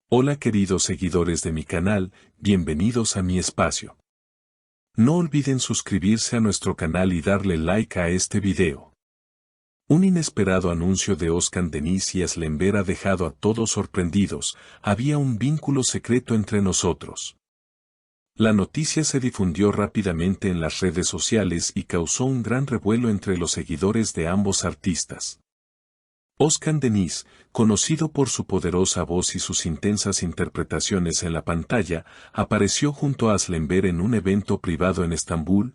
Hola queridos seguidores de mi canal, bienvenidos a mi espacio. No olviden suscribirse a nuestro canal y darle like a este video. Un inesperado anuncio de Özkan Deniz y Aslı Enver ha dejado a todos sorprendidos. Había un vínculo secreto entre nosotros. La noticia se difundió rápidamente en las redes sociales y causó un gran revuelo entre los seguidores de ambos artistas. Özkan Deniz, conocido por su poderosa voz y sus intensas interpretaciones en la pantalla, apareció junto a Aslı Enver en un evento privado en Estambul,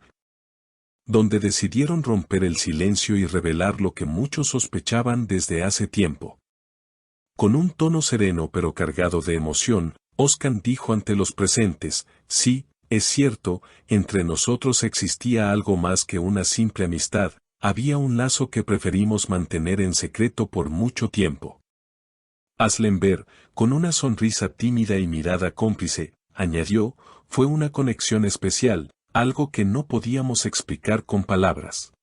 donde decidieron romper el silencio y revelar lo que muchos sospechaban desde hace tiempo. Con un tono sereno pero cargado de emoción, Özkan dijo ante los presentes: sí, es cierto, entre nosotros existía algo más que una simple amistad. Había un lazo que preferimos mantener en secreto por mucho tiempo. Aslı Enver, con una sonrisa tímida y mirada cómplice, añadió: fue una conexión especial, algo que no podíamos explicar con palabras.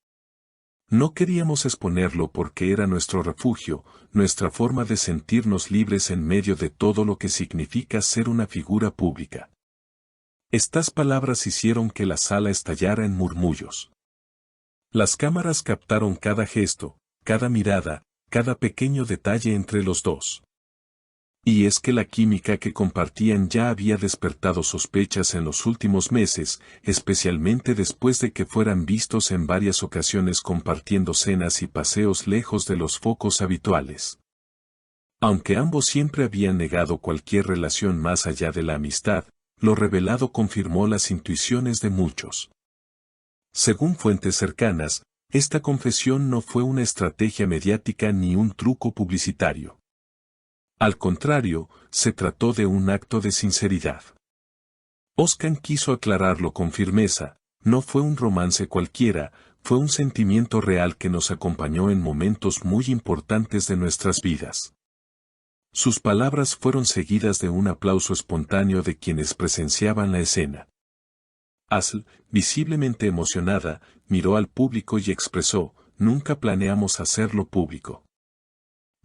No queríamos exponerlo porque era nuestro refugio, nuestra forma de sentirnos libres en medio de todo lo que significa ser una figura pública. Estas palabras hicieron que la sala estallara en murmullos. Las cámaras captaron cada gesto, cada mirada, cada pequeño detalle entre los dos. Y es que la química que compartían ya había despertado sospechas en los últimos meses, especialmente después de que fueran vistos en varias ocasiones compartiendo cenas y paseos lejos de los focos habituales. Aunque ambos siempre habían negado cualquier relación más allá de la amistad, lo revelado confirmó las intuiciones de muchos. Según fuentes cercanas, esta confesión no fue una estrategia mediática ni un truco publicitario. Al contrario, se trató de un acto de sinceridad. Özkan quiso aclararlo con firmeza: no fue un romance cualquiera, fue un sentimiento real que nos acompañó en momentos muy importantes de nuestras vidas. Sus palabras fueron seguidas de un aplauso espontáneo de quienes presenciaban la escena. Aslı, visiblemente emocionada, miró al público y expresó: nunca planeamos hacerlo público.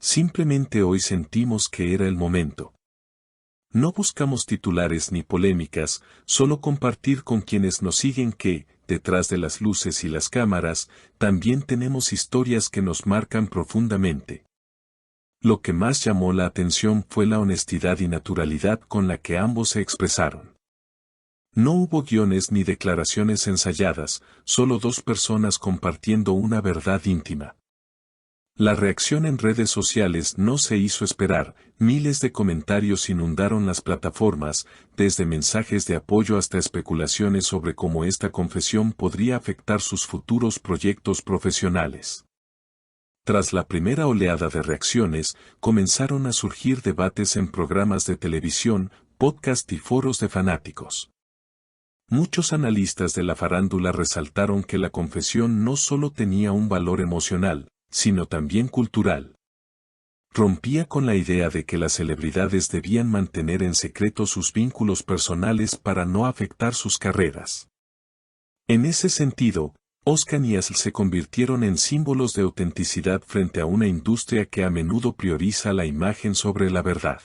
Simplemente hoy sentimos que era el momento. No buscamos titulares ni polémicas, solo compartir con quienes nos siguen que, detrás de las luces y las cámaras, también tenemos historias que nos marcan profundamente. Lo que más llamó la atención fue la honestidad y naturalidad con la que ambos se expresaron. No hubo guiones ni declaraciones ensayadas, solo dos personas compartiendo una verdad íntima. La reacción en redes sociales no se hizo esperar, miles de comentarios inundaron las plataformas, desde mensajes de apoyo hasta especulaciones sobre cómo esta confesión podría afectar sus futuros proyectos profesionales. Tras la primera oleada de reacciones, comenzaron a surgir debates en programas de televisión, podcast y foros de fanáticos. Muchos analistas de la farándula resaltaron que la confesión no solo tenía un valor emocional, sino también cultural. Rompía con la idea de que las celebridades debían mantener en secreto sus vínculos personales para no afectar sus carreras. En ese sentido, Özkan y Aslı se convirtieron en símbolos de autenticidad frente a una industria que a menudo prioriza la imagen sobre la verdad.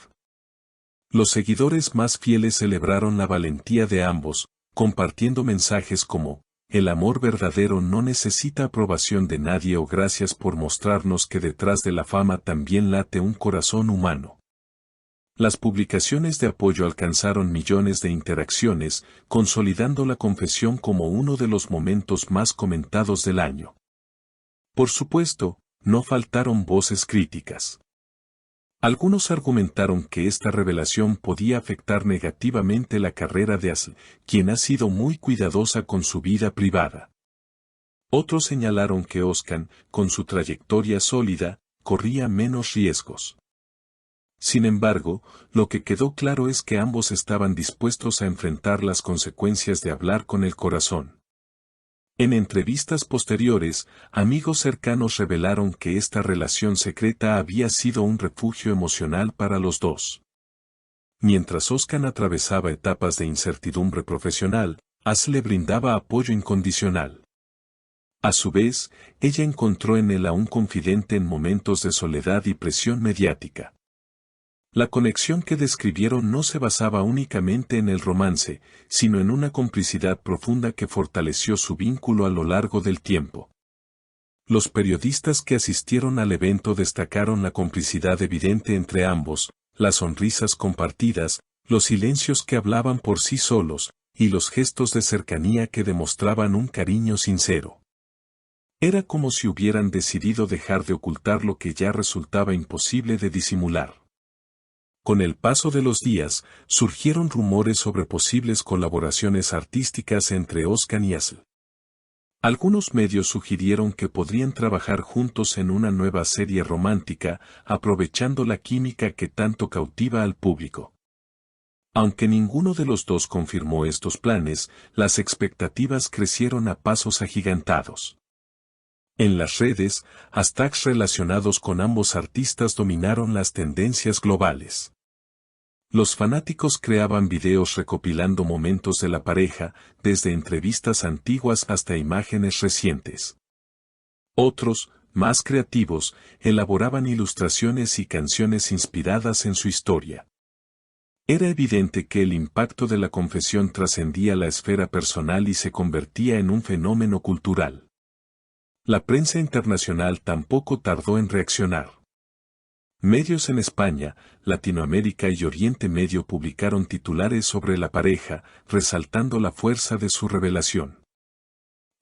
Los seguidores más fieles celebraron la valentía de ambos, compartiendo mensajes como: el amor verdadero no necesita aprobación de nadie o gracias por mostrarnos que detrás de la fama también late un corazón humano. Las publicaciones de apoyo alcanzaron millones de interacciones, consolidando la confesión como uno de los momentos más comentados del año. Por supuesto, no faltaron voces críticas. Algunos argumentaron que esta revelación podía afectar negativamente la carrera de Aslı, quien ha sido muy cuidadosa con su vida privada. Otros señalaron que Özkan, con su trayectoria sólida, corría menos riesgos. Sin embargo, lo que quedó claro es que ambos estaban dispuestos a enfrentar las consecuencias de hablar con el corazón. En entrevistas posteriores, amigos cercanos revelaron que esta relación secreta había sido un refugio emocional para los dos. Mientras Özkan atravesaba etapas de incertidumbre profesional, Aslı le brindaba apoyo incondicional. A su vez, ella encontró en él a un confidente en momentos de soledad y presión mediática. La conexión que describieron no se basaba únicamente en el romance, sino en una complicidad profunda que fortaleció su vínculo a lo largo del tiempo. Los periodistas que asistieron al evento destacaron la complicidad evidente entre ambos, las sonrisas compartidas, los silencios que hablaban por sí solos, y los gestos de cercanía que demostraban un cariño sincero. Era como si hubieran decidido dejar de ocultar lo que ya resultaba imposible de disimular. Con el paso de los días, surgieron rumores sobre posibles colaboraciones artísticas entre Özkan y Aslı. Algunos medios sugirieron que podrían trabajar juntos en una nueva serie romántica, aprovechando la química que tanto cautiva al público. Aunque ninguno de los dos confirmó estos planes, las expectativas crecieron a pasos agigantados. En las redes, hashtags relacionados con ambos artistas dominaron las tendencias globales. Los fanáticos creaban videos recopilando momentos de la pareja, desde entrevistas antiguas hasta imágenes recientes. Otros, más creativos, elaboraban ilustraciones y canciones inspiradas en su historia. Era evidente que el impacto de la confesión trascendía la esfera personal y se convertía en un fenómeno cultural. La prensa internacional tampoco tardó en reaccionar. Medios en España, Latinoamérica y Oriente Medio publicaron titulares sobre la pareja, resaltando la fuerza de su revelación.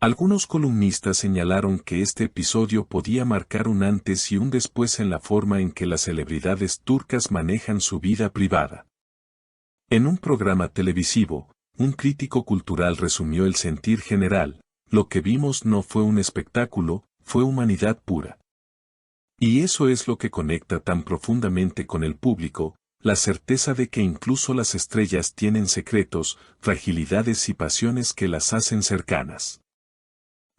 Algunos columnistas señalaron que este episodio podía marcar un antes y un después en la forma en que las celebridades turcas manejan su vida privada. En un programa televisivo, un crítico cultural resumió el sentir general: lo que vimos no fue un espectáculo, fue humanidad pura. Y eso es lo que conecta tan profundamente con el público, la certeza de que incluso las estrellas tienen secretos, fragilidades y pasiones que las hacen cercanas.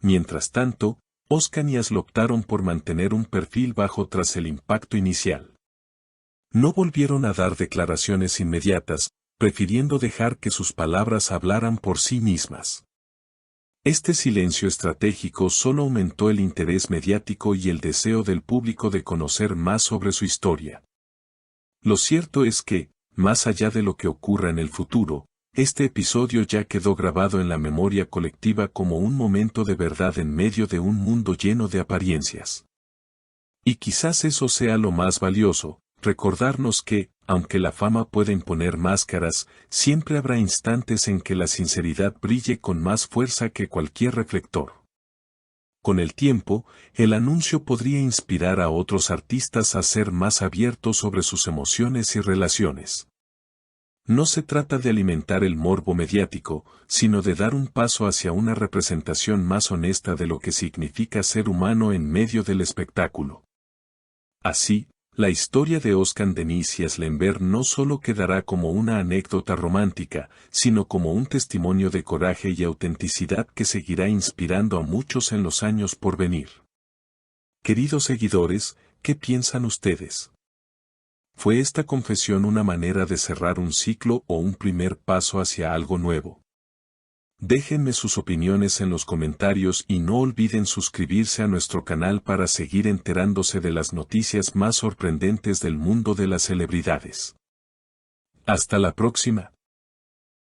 Mientras tanto, Özkan y Aslı optaron por mantener un perfil bajo tras el impacto inicial. No volvieron a dar declaraciones inmediatas, prefiriendo dejar que sus palabras hablaran por sí mismas. Este silencio estratégico solo aumentó el interés mediático y el deseo del público de conocer más sobre su historia. Lo cierto es que, más allá de lo que ocurra en el futuro, este episodio ya quedó grabado en la memoria colectiva como un momento de verdad en medio de un mundo lleno de apariencias. Y quizás eso sea lo más valioso, recordarnos que, aunque la fama pueda imponer máscaras, siempre habrá instantes en que la sinceridad brille con más fuerza que cualquier reflector. Con el tiempo, el anuncio podría inspirar a otros artistas a ser más abiertos sobre sus emociones y relaciones. No se trata de alimentar el morbo mediático, sino de dar un paso hacia una representación más honesta de lo que significa ser humano en medio del espectáculo. Así, la historia de Özkan Deniz y Aslı Enver no solo quedará como una anécdota romántica, sino como un testimonio de coraje y autenticidad que seguirá inspirando a muchos en los años por venir. Queridos seguidores, ¿qué piensan ustedes? ¿Fue esta confesión una manera de cerrar un ciclo o un primer paso hacia algo nuevo? Déjenme sus opiniones en los comentarios y no olviden suscribirse a nuestro canal para seguir enterándose de las noticias más sorprendentes del mundo de las celebridades. Hasta la próxima.